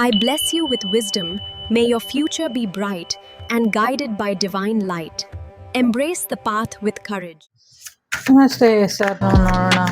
I bless you with wisdom. May your future be bright and guided by divine light. Embrace the path with courage. ಅಷ್ಟೇ sir, ನಾವು ನೋಡೋಣ.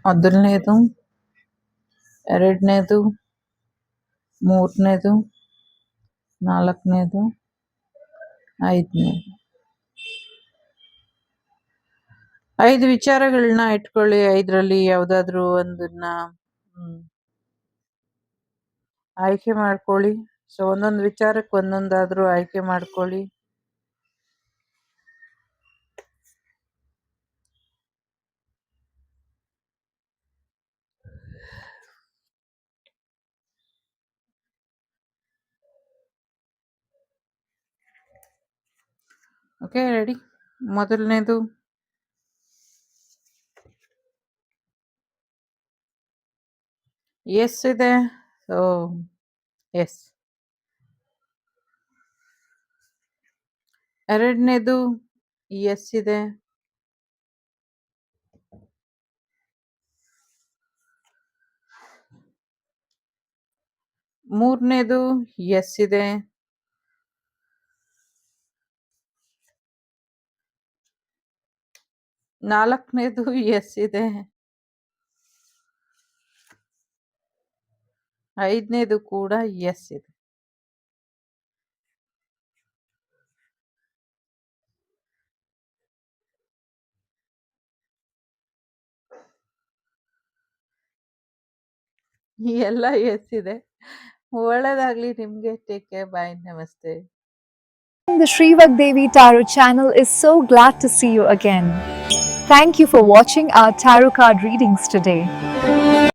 ಮೊದಲನೇದು, ಎರಡನೇದು, ಮೂರನೇದು, ನಾಲ್ಕನೇದು, ಐದನೇದು. 5 ವಿಚಾರಗಳನ್ನ ಇಟ್ಕೊಳ್ಳಿ. 5ರಲ್ಲಿ ಯಾವುದಾದ್ರೂ ಒಂದನ್ನ ಆಯ್ಕೆ ಮಾಡ್ಕೊಳ್ಳಿ. ಸೊ ಒಂದೊಂದು ವಿಚಾರಕ್ಕೆ ಒಂದೊಂದಾದ್ರೂ ಆಯ್ಕೆ ಮಾಡ್ಕೊಳ್ಳಿ. Okay, ready? ಮೊದಲನೇದು, ಎಸ್ ಇದೆ. So S. ಎರಡನೇದು ಎಸ್ ಇದೆ. ಮೂರನೇದು ಎಸ್ ಇದೆ. ನಾಲ್ಕನೇದು ಎಸ್ ಇದೆ. ಐದನೇದು ಕೂಡ ಎಸ್ ಇದೆ. ಎಲ್ಲ ಎಸ್ ಇದೆ. ಒಳ್ಳೇದಾಗ್ಲಿ ನಿಮ್ಗೆ. Take care. ಬಾಯ್. ನಮಸ್ತೆ. The Shrivak Devi Tarot channel is so glad to see you again. Thank you for watching our tarot card readings today.